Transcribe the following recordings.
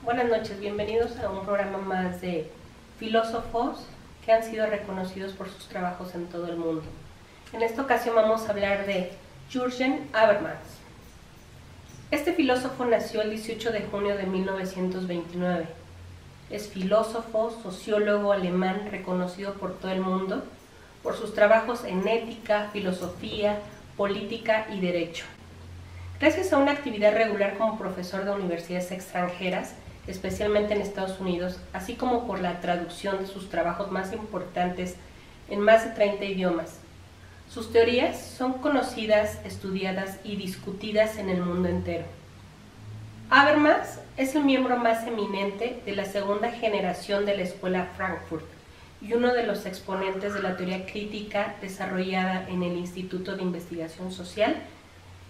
Buenas noches, bienvenidos a un programa más de filósofos que han sido reconocidos por sus trabajos en todo el mundo. En esta ocasión vamos a hablar de Jürgen Habermas. Este filósofo nació el 18 de junio de 1929. Es filósofo, sociólogo alemán reconocido por todo el mundo por sus trabajos en ética, filosofía, política y derecho. Gracias a una actividad regular como profesor de universidades extranjeras, especialmente en Estados Unidos, así como por la traducción de sus trabajos más importantes en más de 30 idiomas. Sus teorías son conocidas, estudiadas y discutidas en el mundo entero. Habermas es el miembro más eminente de la segunda generación de la Escuela Frankfurt y uno de los exponentes de la teoría crítica desarrollada en el Instituto de Investigación Social.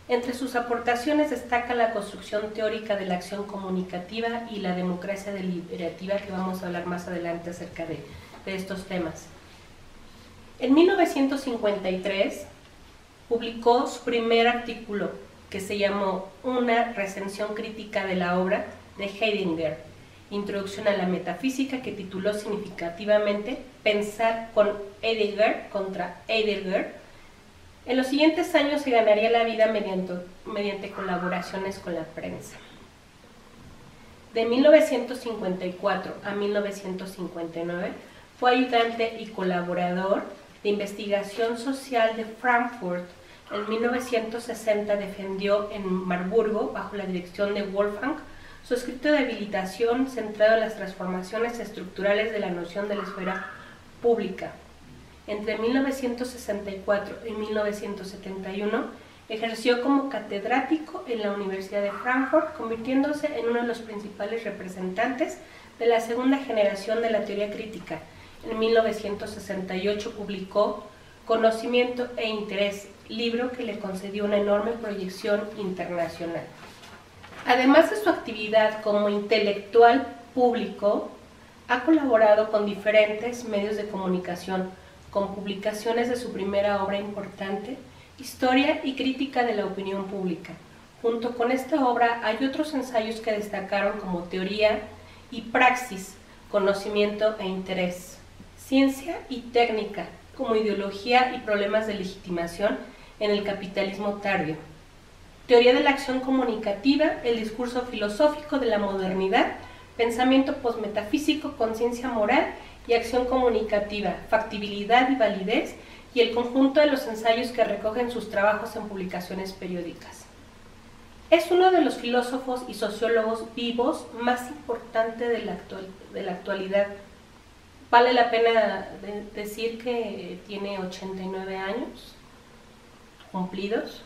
Entre sus aportaciones destaca la construcción teórica de la acción comunicativa y la democracia deliberativa, que vamos a hablar más adelante acerca de estos temas. En 1953 publicó su primer artículo, que se llamó Una recensión crítica de la obra de Heidegger, Introducción a la metafísica, que tituló significativamente Pensar con Heidegger contra Heidegger. En los siguientes años se ganaría la vida mediante colaboraciones con la prensa. De 1954 a 1959 fue ayudante y colaborador de investigación social de Frankfurt. En 1960 defendió en Marburgo, bajo la dirección de Wolfgang, su escrito de habilitación centrado en las transformaciones estructurales de la noción de la esfera pública. Entre 1964 y 1971 ejerció como catedrático en la Universidad de Frankfurt, convirtiéndose en uno de los principales representantes de la segunda generación de la teoría crítica. En 1968 publicó Conocimiento e Interés, libro que le concedió una enorme proyección internacional. Además de su actividad como intelectual público, ha colaborado con diferentes medios de comunicación, con publicaciones de su primera obra importante, Historia y Crítica de la Opinión Pública. Junto con esta obra hay otros ensayos que destacaron como Teoría y Praxis, Conocimiento e Interés, Ciencia y Técnica, como Ideología y Problemas de Legitimación en el Capitalismo Tardío, Teoría de la Acción Comunicativa, el Discurso Filosófico de la Modernidad, Pensamiento Postmetafísico, Conciencia Moral y Acción Comunicativa, Factibilidad y Validez, y el conjunto de los ensayos que recogen sus trabajos en publicaciones periódicas. Es uno de los filósofos y sociólogos vivos más importantes de la actualidad. Vale la pena decir que tiene 89 años cumplidos.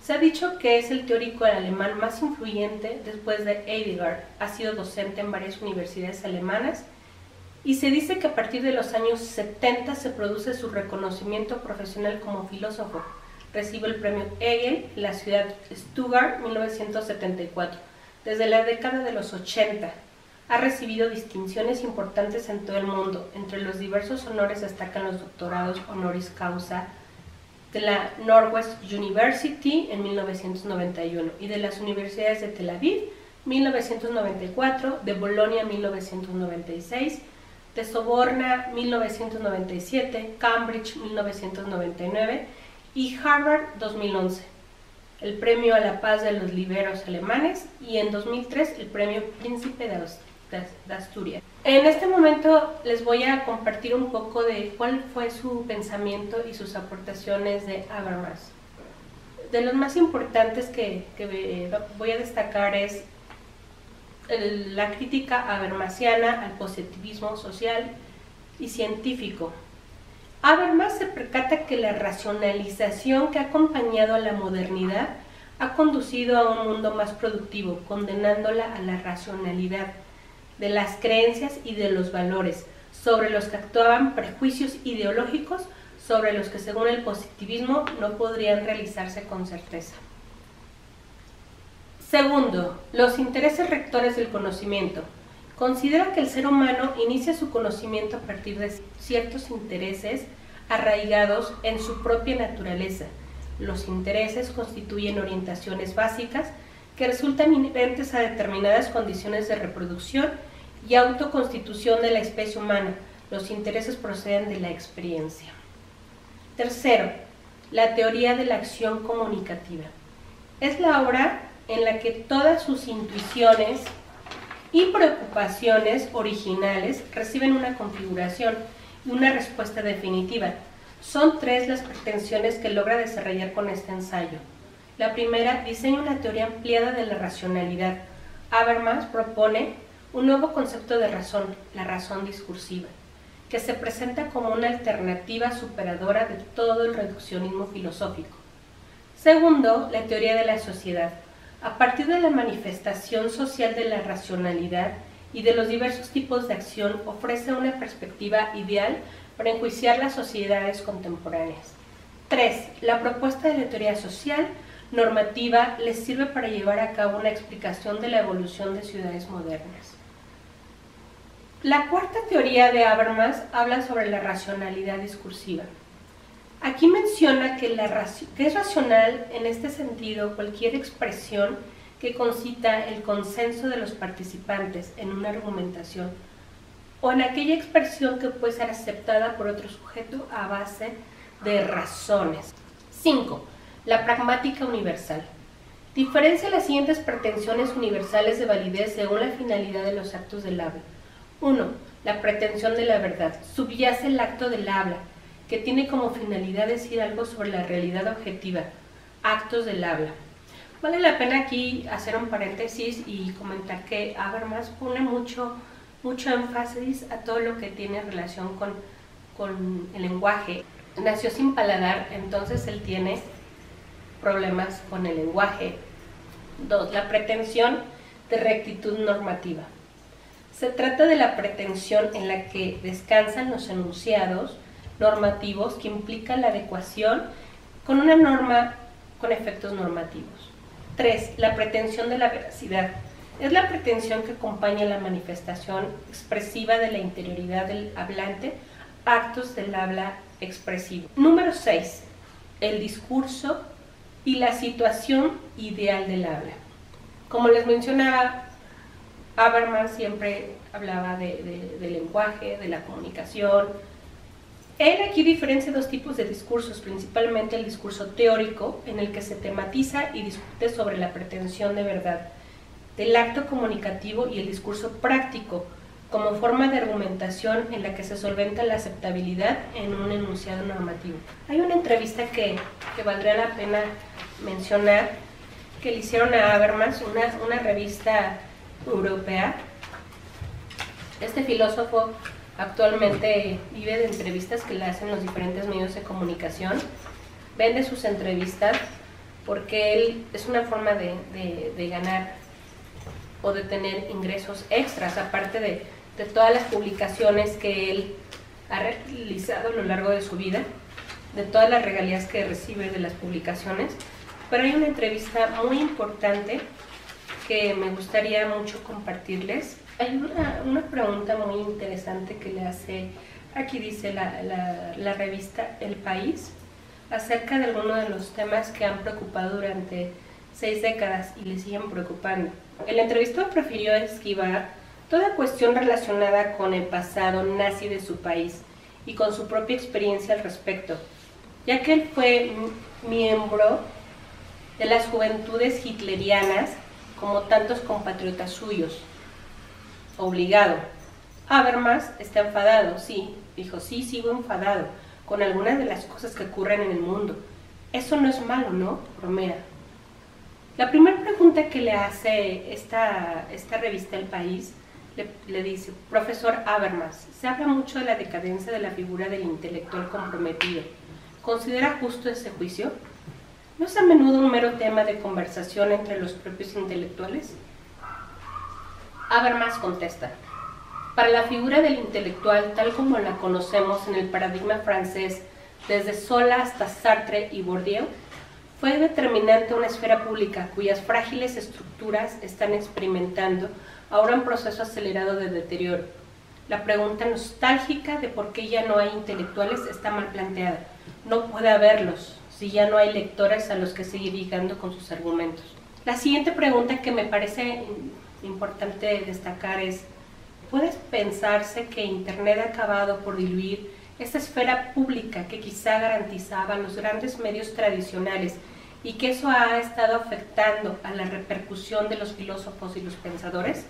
Se ha dicho que es el teórico alemán más influyente después de Heidegger. Ha sido docente en varias universidades alemanas y se dice que a partir de los años 70 se produce su reconocimiento profesional como filósofo. Recibe el premio Hegel en la ciudad de Stuttgart, 1974. Desde la década de los 80 ha recibido distinciones importantes en todo el mundo. Entre los diversos honores destacan los doctorados honoris causa de la Northwest University en 1991 y de las universidades de Tel Aviv, 1994, de Bolonia, 1996, de Soborna, 1997, Cambridge, 1999 y Harvard, 2011. El Premio a la Paz de los Liberos Alemanes y en 2003 el Premio Príncipe de Asturias. En este momento les voy a compartir un poco de cuál fue su pensamiento y sus aportaciones de Habermas. De los más importantes que voy a destacar es la crítica habermasiana al positivismo social y científico. Habermas se percata que la racionalización que ha acompañado a la modernidad ha conducido a un mundo más productivo, condenándola a la racionalidad de las creencias y de los valores, sobre los que actuaban prejuicios ideológicos, sobre los que según el positivismo no podrían realizarse con certeza. Segundo, los intereses rectores del conocimiento. Considera que el ser humano inicia su conocimiento a partir de ciertos intereses arraigados en su propia naturaleza. Los intereses constituyen orientaciones básicas que resultan inherentes a determinadas condiciones de reproducción y autoconstitución de la especie humana. Los intereses proceden de la experiencia. Tercero, la teoría de la acción comunicativa. Es la obra en la que todas sus intuiciones y preocupaciones originales reciben una configuración y una respuesta definitiva. Son tres las pretensiones que logra desarrollar con este ensayo. La primera, diseña una teoría ampliada de la racionalidad. Habermas propone un nuevo concepto de razón, la razón discursiva, que se presenta como una alternativa superadora de todo el reduccionismo filosófico. Segundo, la teoría de la sociedad. A partir de la manifestación social de la racionalidad y de los diversos tipos de acción, ofrece una perspectiva ideal para enjuiciar las sociedades contemporáneas. 3. La propuesta de la teoría social normativa les sirve para llevar a cabo una explicación de la evolución de ciudades modernas. La cuarta teoría de Habermas habla sobre la racionalidad discursiva. Aquí menciona que es racional en este sentido cualquier expresión que concita el consenso de los participantes en una argumentación o en aquella expresión que puede ser aceptada por otro sujeto a base de razones. 5. La pragmática universal. Diferencia las siguientes pretensiones universales de validez según la finalidad de los actos del habla. 1. La pretensión de la verdad. Subyace el acto del habla, que tiene como finalidad decir algo sobre la realidad objetiva. Actos del habla. Vale la pena aquí hacer un paréntesis y comentar que Habermas pone mucho énfasis a todo lo que tiene relación con el lenguaje. Nació sin paladar, entonces él tiene problemas con el lenguaje. 2. La pretensión de rectitud normativa. Se trata de la pretensión en la que descansan los enunciados normativos que implican la adecuación con una norma con efectos normativos. 3. La pretensión de la veracidad. Es la pretensión que acompaña la manifestación expresiva de la interioridad del hablante, actos del habla expresivo. Número 6. El discurso y la situación ideal del habla. Como les mencionaba, Habermas siempre hablaba del lenguaje, de la comunicación. Él aquí diferencia dos tipos de discursos, principalmente el discurso teórico, en el que se tematiza y discute sobre la pretensión de verdad del acto comunicativo, y el discurso práctico, como forma de argumentación en la que se solventa la aceptabilidad en un enunciado normativo. Hay una entrevista que valdría la pena mencionar, que le hicieron a Habermas, una revista europea. Este filósofo actualmente vive de entrevistas que le hacen los diferentes medios de comunicación, vende sus entrevistas porque él es una forma de ganar o de tener ingresos extras, aparte de todas las publicaciones que él ha realizado a lo largo de su vida, de todas las regalías que recibe de las publicaciones. Pero hay una entrevista muy importante que me gustaría mucho compartirles. Hay una pregunta muy interesante que le hace, aquí dice la revista El País, acerca de algunos de los temas que han preocupado durante 6 décadas y le siguen preocupando. El entrevistado prefirió esquivar toda cuestión relacionada con el pasado nazi de su país y con su propia experiencia al respecto, ya que él fue miembro de las juventudes hitlerianas como tantos compatriotas suyos. Obligado. Habermas está enfadado, sí, dijo, sí, sigo enfadado con algunas de las cosas que ocurren en el mundo. Eso no es malo, ¿no? Bromea. La primera pregunta que le hace esta revista El País, le dice, profesor Habermas, se habla mucho de la decadencia de la figura del intelectual comprometido. ¿Considera justo ese juicio? ¿No es a menudo un mero tema de conversación entre los propios intelectuales? Habermas contesta, para la figura del intelectual tal como la conocemos en el paradigma francés desde Zola hasta Sartre y Bourdieu, fue determinante una esfera pública cuyas frágiles estructuras están experimentando ahora un proceso acelerado de deterioro. La pregunta nostálgica de por qué ya no hay intelectuales está mal planteada. No puede haberlos si ya no hay lectores a los que seguir llegando con sus argumentos. La siguiente pregunta que me parece importante destacar es: ¿puede pensarse que Internet ha acabado por diluir esta esfera pública que quizá garantizaban los grandes medios tradicionales y que eso ha estado afectando a la repercusión de los filósofos y los pensadores?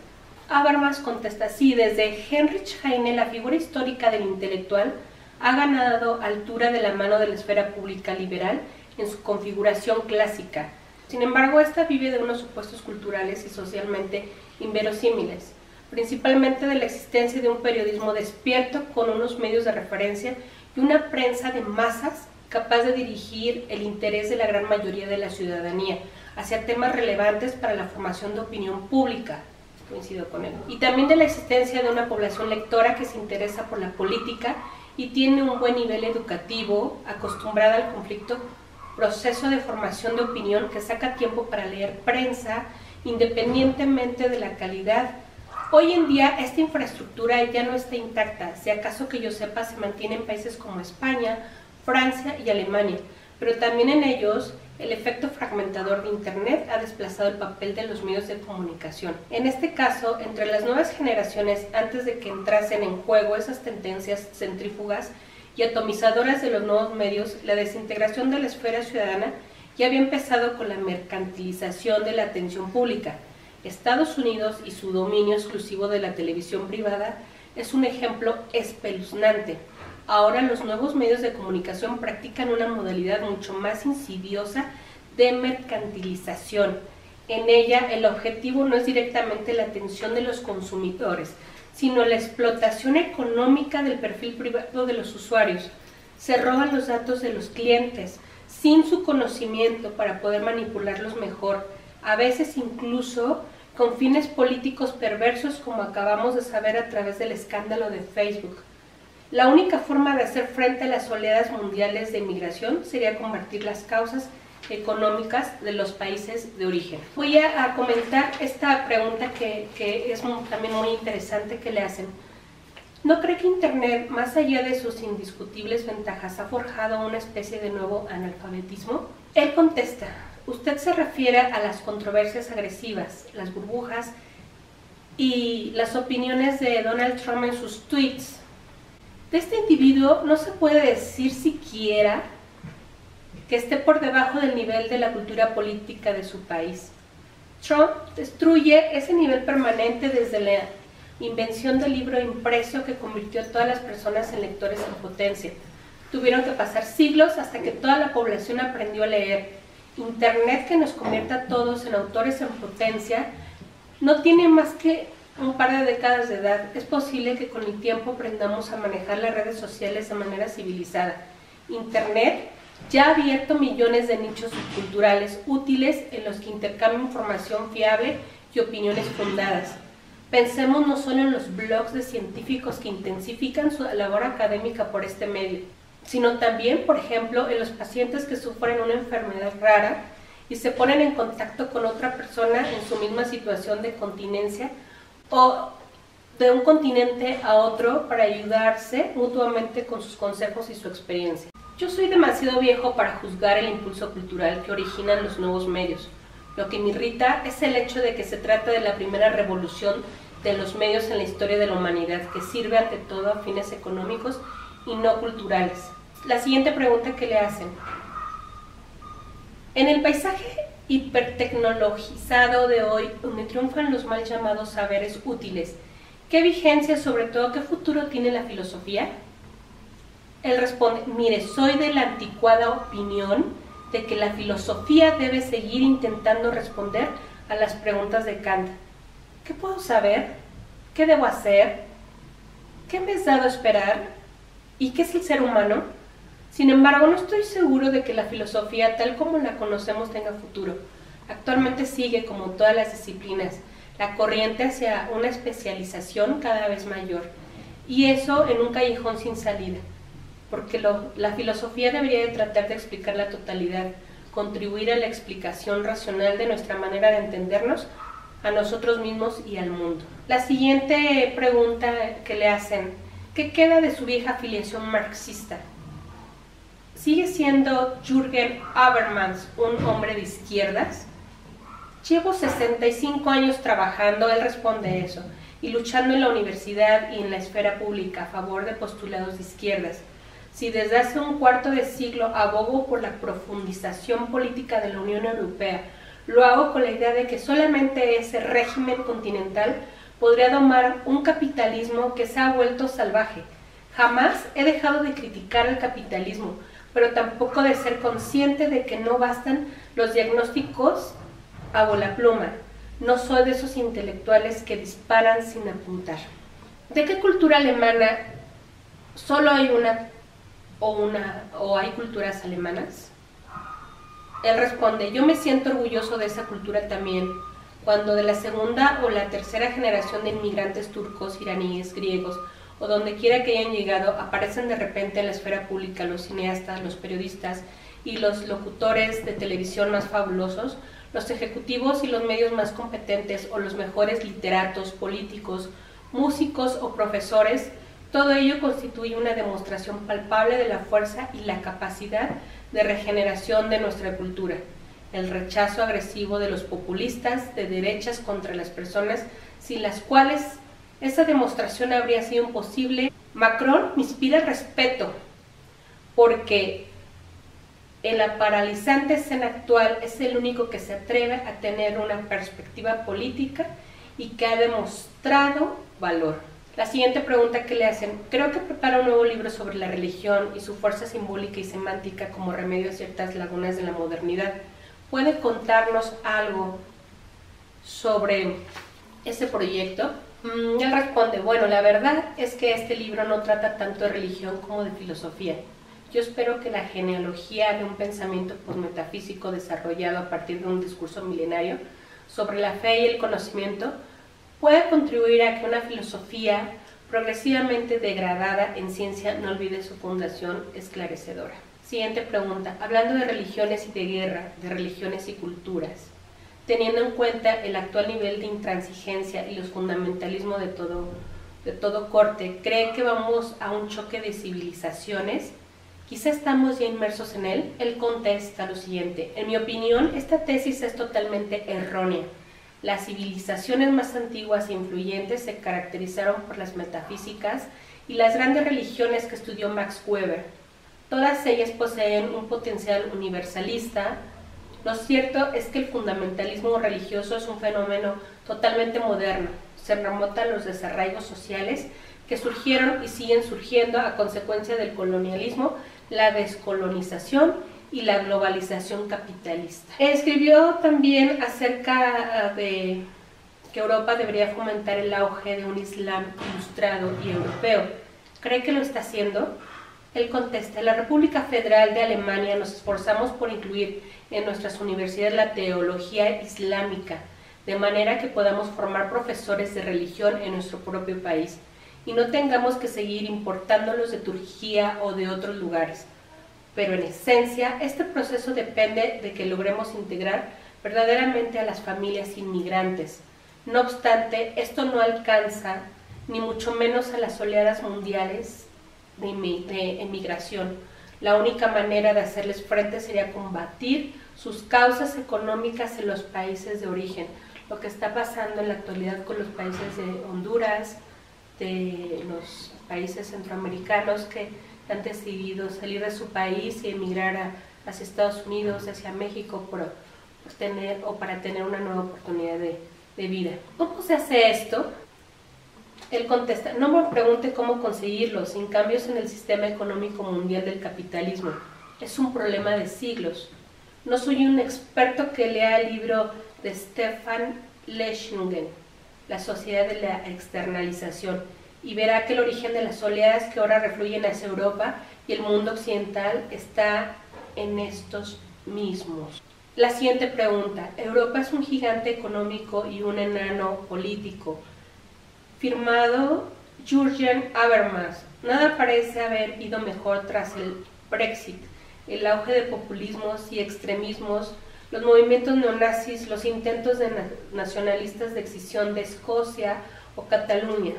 Habermas contesta: sí, desde Heinrich Heine la figura histórica del intelectual ha ganado altura de la mano de la esfera pública liberal en su configuración clásica. Sin embargo, esta vive de unos supuestos culturales y socialmente inverosímiles, principalmente de la existencia de un periodismo despierto con unos medios de referencia y una prensa de masas capaz de dirigir el interés de la gran mayoría de la ciudadanía hacia temas relevantes para la formación de opinión pública. Coincido con él. Y también de la existencia de una población lectora que se interesa por la política y tiene un buen nivel educativo, acostumbrada al conflicto, proceso de formación de opinión que saca tiempo para leer prensa, independientemente de la calidad. Hoy en día esta infraestructura ya no está intacta, si acaso que yo sepa se mantiene en países como España, Francia y Alemania, pero también en ellos el efecto fragmentador de Internet ha desplazado el papel de los medios de comunicación. En este caso, entre las nuevas generaciones, antes de que entrasen en juego esas tendencias centrífugas y atomizadoras de los nuevos medios, la desintegración de la esfera ciudadana ya había empezado con la mercantilización de la atención pública. Estados Unidos y su dominio exclusivo de la televisión privada es un ejemplo espeluznante. Ahora los nuevos medios de comunicación practican una modalidad mucho más insidiosa de mercantilización. En ella el objetivo no es directamente la atención de los consumidores, sino la explotación económica del perfil privado de los usuarios. Se roban los datos de los clientes sin su conocimiento para poder manipularlos mejor, a veces incluso con fines políticos perversos, como acabamos de saber a través del escándalo de Facebook. La única forma de hacer frente a las oleadas mundiales de migración sería combatir las causas económicas de los países de origen. Voy a comentar esta pregunta que es también muy interesante que le hacen. ¿No cree que Internet, más allá de sus indiscutibles ventajas, ha forjado una especie de nuevo analfabetismo? Él contesta: usted se refiere a las controversias agresivas, las burbujas y las opiniones de Donald Trump en sus tweets. De este individuo no se puede decir siquiera que esté por debajo del nivel de la cultura política de su país. Trump destruye ese nivel permanente desde la invención del libro impreso que convirtió a todas las personas en lectores en potencia. Tuvieron que pasar siglos hasta que toda la población aprendió a leer. Internet, que nos convierte a todos en autores en potencia, no tiene más que un par de décadas de edad. Es posible que con el tiempo aprendamos a manejar las redes sociales de manera civilizada. Internet ya ha abierto millones de nichos subculturales útiles en los que intercambia información fiable y opiniones fundadas. Pensemos no solo en los blogs de científicos que intensifican su labor académica por este medio, sino también, por ejemplo, en los pacientes que sufren una enfermedad rara y se ponen en contacto con otra persona en su misma situación de continencia o de un continente a otro para ayudarse mutuamente con sus consejos y su experiencia. Yo soy demasiado viejo para juzgar el impulso cultural que originan los nuevos medios. Lo que me irrita es el hecho de que se trata de la primera revolución de los medios en la historia de la humanidad, que sirve ante todo a fines económicos y no culturales. La siguiente pregunta que le hacen: en el paisaje hipertecnologizado de hoy, donde triunfan los mal llamados saberes útiles, ¿qué vigencia, sobre todo qué futuro tiene la filosofía? Él responde: mire, soy de la anticuada opinión de que la filosofía debe seguir intentando responder a las preguntas de Kant. ¿Qué puedo saber? ¿Qué debo hacer? ¿Qué me es dado esperar? ¿Y qué es el ser humano? Sin embargo, no estoy seguro de que la filosofía, tal como la conocemos, tenga futuro. Actualmente sigue, como todas las disciplinas, la corriente hacia una especialización cada vez mayor, y eso en un callejón sin salida, porque la filosofía debería de tratar de explicar la totalidad, contribuir a la explicación racional de nuestra manera de entendernos a nosotros mismos y al mundo. La siguiente pregunta que le hacen: ¿qué queda de su vieja afiliación marxista? ¿Sigue siendo Jürgen Habermas un hombre de izquierdas? Llevo 65 años trabajando, él responde eso, y luchando en la universidad y en la esfera pública a favor de postulados de izquierdas. Si desde hace un cuarto de siglo abogo por la profundización política de la Unión Europea, lo hago con la idea de que solamente ese régimen continental podría domar un capitalismo que se ha vuelto salvaje. Jamás he dejado de criticar el capitalismo, pero tampoco de ser consciente de que no bastan los diagnósticos a volapluma. No soy de esos intelectuales que disparan sin apuntar. ¿De qué cultura alemana solo hay una o hay culturas alemanas? Él responde, yo me siento orgulloso de esa cultura también. Cuando de la segunda o la tercera generación de inmigrantes turcos, iraníes, griegos o donde quiera que hayan llegado, aparecen de repente en la esfera pública los cineastas, los periodistas y los locutores de televisión más fabulosos, los ejecutivos y los medios más competentes o los mejores literatos, políticos, músicos o profesores, todo ello constituye una demostración palpable de la fuerza y la capacidad de regeneración de nuestra cultura. El rechazo agresivo de los populistas de derechas contra las personas sin las cuales esa demostración habría sido imposible. Macron me inspira respeto porque en la paralizante escena actual es el único que se atreve a tener una perspectiva política y que ha demostrado valor. La siguiente pregunta que le hacen, creo que prepara un nuevo libro sobre la religión y su fuerza simbólica y semántica como remedio a ciertas lagunas de la modernidad. ¿Puede contarnos algo sobre ese proyecto? Él responde, bueno, la verdad es que este libro no trata tanto de religión como de filosofía. Yo espero que la genealogía de un pensamiento posmetafísico desarrollado a partir de un discurso milenario sobre la fe y el conocimiento pueda contribuir a que una filosofía progresivamente degradada en ciencia no olvide su fundación esclarecedora. Siguiente pregunta. Hablando de religiones y de guerra, de religiones y culturas, teniendo en cuenta el actual nivel de intransigencia y los fundamentalismos de todo corte, ¿cree que vamos a un choque de civilizaciones? Quizá estamos ya inmersos en él. Él contesta lo siguiente. En mi opinión, esta tesis es totalmente errónea. Las civilizaciones más antiguas e influyentes se caracterizaron por las metafísicas y las grandes religiones que estudió Max Weber. Todas ellas poseen un potencial universalista. Lo cierto es que el fundamentalismo religioso es un fenómeno totalmente moderno. Se remonta a los desarraigos sociales que surgieron y siguen surgiendo a consecuencia del colonialismo, la descolonización y la globalización capitalista. Escribió también acerca de que Europa debería fomentar el auge de un Islam ilustrado y europeo. ¿Cree que lo está haciendo? Él contesta, en la República Federal de Alemania nos esforzamos por incluir en nuestras universidades la teología islámica, de manera que podamos formar profesores de religión en nuestro propio país y no tengamos que seguir importándolos de Turquía o de otros lugares. Pero en esencia, este proceso depende de que logremos integrar verdaderamente a las familias inmigrantes. No obstante, esto no alcanza, ni mucho menos a las oleadas mundiales de emigración. La única manera de hacerles frente sería combatir sus causas económicas en los países de origen. Lo que está pasando en la actualidad con los países de Honduras, de los países centroamericanos que han decidido salir de su país y emigrar hacia Estados Unidos, hacia México para tener una nueva oportunidad de vida. ¿Cómo se hace esto? Él contesta, no me pregunte cómo conseguirlo, sin cambios en el sistema económico mundial del capitalismo. Es un problema de siglos. No soy un experto que lea el libro de Stefan Leschingen, La sociedad de la externalización, y verá que el origen de las oleadas que ahora refluyen hacia Europa y el mundo occidental está en estos mismos. La siguiente pregunta. Europa es un gigante económico y un enano político. Firmado Jürgen Habermas. Nada parece haber ido mejor tras el Brexit, el auge de populismos y extremismos, los movimientos neonazis, los intentos de nacionalistas de escisión de Escocia o Cataluña.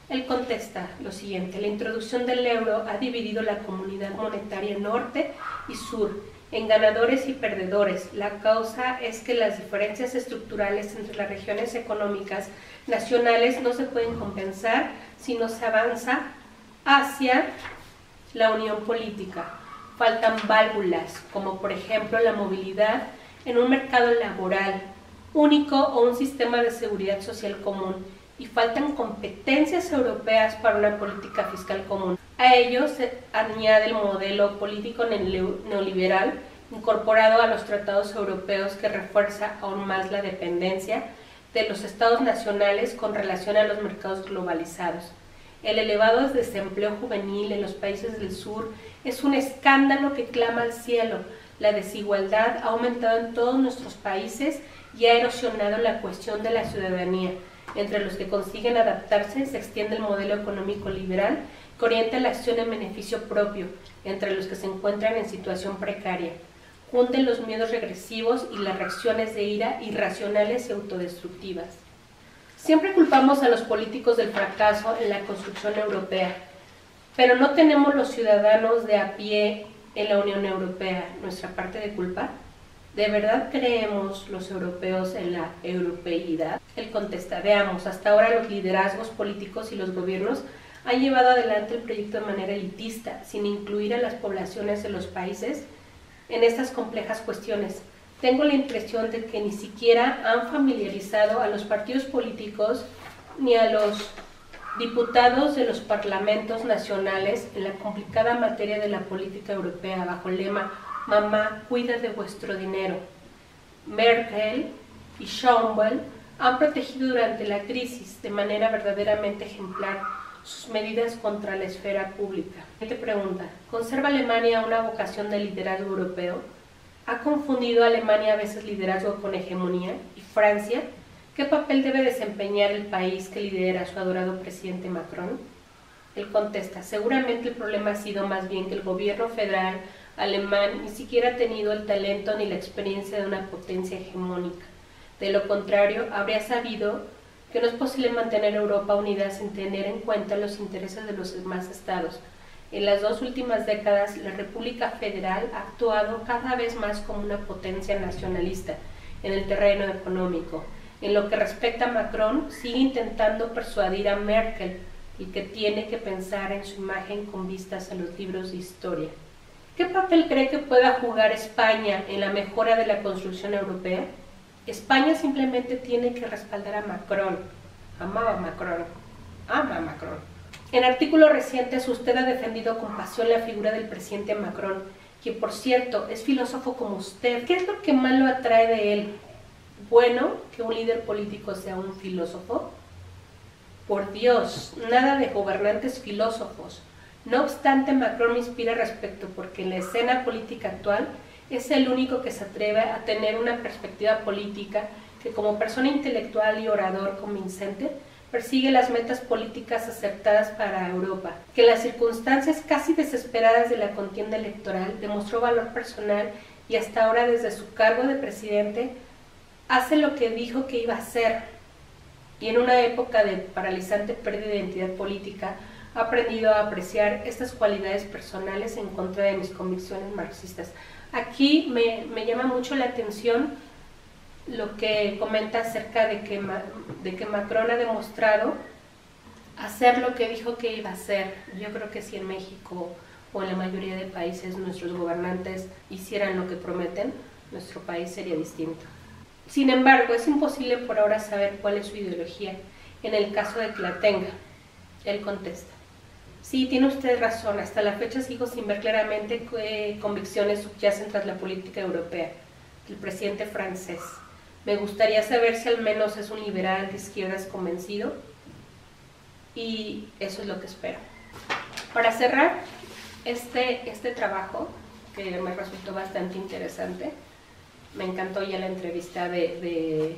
Él contesta lo siguiente, la introducción del euro ha dividido la comunidad monetaria en norte y sur en ganadores y perdedores. La causa es que las diferencias estructurales entre las regiones económicas nacionales no se pueden compensar si no se avanza hacia la unión política. Faltan válvulas, como por ejemplo la movilidad en un mercado laboral único o un sistema de seguridad social común, y faltan competencias europeas para una política fiscal común. A ello se añade el modelo político neoliberal incorporado a los tratados europeos, que refuerza aún más la dependencia de los estados nacionales con relación a los mercados globalizados. El elevado desempleo juvenil en los países del sur es un escándalo que clama al cielo. La desigualdad ha aumentado en todos nuestros países y ha erosionado la cuestión de la ciudadanía. Entre los que consiguen adaptarse se extiende el modelo económico liberal que orienta la acción en beneficio propio, entre los que se encuentran en situación precaria. Hunden los miedos regresivos y las reacciones de ira irracionales y autodestructivas. Siempre culpamos a los políticos del fracaso en la construcción europea, pero ¿no tenemos los ciudadanos de a pie en la Unión Europea nuestra parte de culpa? ¿De verdad creemos los europeos en la europeidad? Él contesta: veamos, hasta ahora los liderazgos políticos y los gobiernos han llevado adelante el proyecto de manera elitista, sin incluir a las poblaciones de los países en estas complejas cuestiones. Tengo la impresión de que ni siquiera han familiarizado a los partidos políticos ni a los diputados de los parlamentos nacionales en la complicada materia de la política europea, bajo el lema «Mamá, cuida de vuestro dinero». Merkel y Schäuble han protegido durante la crisis de manera verdaderamente ejemplar sus medidas contra la esfera pública. Te pregunta: ¿conserva Alemania una vocación de liderazgo europeo? ¿Ha confundido Alemania a veces liderazgo con hegemonía? ¿Y Francia? ¿Qué papel debe desempeñar el país que lidera su adorado presidente Macron? Él contesta: seguramente el problema ha sido más bien que el gobierno federal alemán ni siquiera ha tenido el talento ni la experiencia de una potencia hegemónica. De lo contrario, habría sabido que no es posible mantener Europa unida sin tener en cuenta los intereses de los demás estados. En las 2 últimas décadas, la República Federal ha actuado cada vez más como una potencia nacionalista en el terreno económico. En lo que respecta a Macron, sigue intentando persuadir a Merkel y que tiene que pensar en su imagen con vistas a los libros de historia. ¿Qué papel cree que pueda jugar España en la mejora de la construcción europea? España simplemente tiene que respaldar a Macron. Amaba a Macron. Ama a Macron. En artículos recientes usted ha defendido con pasión la figura del presidente Macron, quien por cierto es filósofo como usted. ¿Qué es lo que más lo atrae de él? ¿Bueno que un líder político sea un filósofo? Por Dios, nada de gobernantes filósofos. No obstante, Macron me inspira respecto porque en la escena política actual es el único que se atreve a tener una perspectiva política que, como persona intelectual y orador convincente, persigue las metas políticas acertadas para Europa, que en las circunstancias casi desesperadas de la contienda electoral demostró valor personal y hasta ahora, desde su cargo de presidente, hace lo que dijo que iba a hacer. Y en una época de paralizante pérdida de identidad política, he aprendido a apreciar estas cualidades personales en contra de mis convicciones marxistas. Aquí me llama mucho la atención lo que comenta acerca de que Macron ha demostrado hacer lo que dijo que iba a hacer. Yo creo que si en México o en la mayoría de países nuestros gobernantes hicieran lo que prometen, nuestro país sería distinto. Sin embargo, es imposible por ahora saber cuál es su ideología, en el caso de que la tenga. Él contesta: sí, tiene usted razón, hasta la fecha sigo sin ver claramente qué convicciones subyacen tras la política europea del presidente francés. Me gustaría saber si al menos es un liberal de izquierdas convencido, y eso es lo que espero. Para cerrar este trabajo, que me resultó bastante interesante, me encantó ya la entrevista de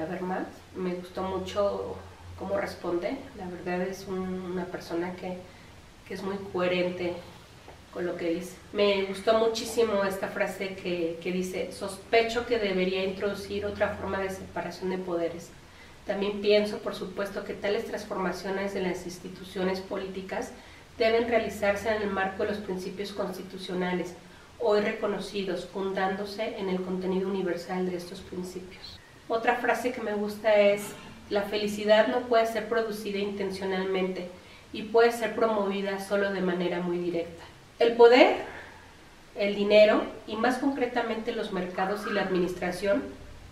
Habermas, me gustó mucho cómo responde. La verdad es una persona que es muy coherente con lo que dice. Me gustó muchísimo esta frase que dice: sospecho que debería introducir otra forma de separación de poderes. También pienso, por supuesto, que tales transformaciones de las instituciones políticas deben realizarse en el marco de los principios constitucionales. hoy reconocidos, fundándose en el contenido universal de estos principios. Otra frase que me gusta es: la felicidad no puede ser producida intencionalmente y puede ser promovida solo de manera muy directa. El poder, el dinero y más concretamente los mercados y la administración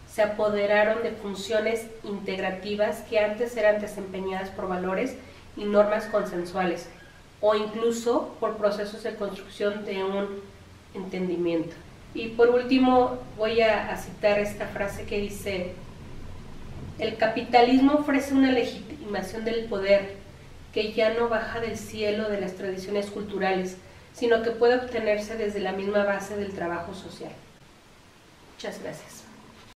se apoderaron de funciones integrativas que antes eran desempeñadas por valores y normas consensuales o incluso por procesos de construcción de un entendimiento. Y por último voy a citar esta frase que dice: el capitalismo ofrece una legitimación del poder que ya no baja del cielo de las tradiciones culturales, sino que puede obtenerse desde la misma base del trabajo social. Muchas gracias.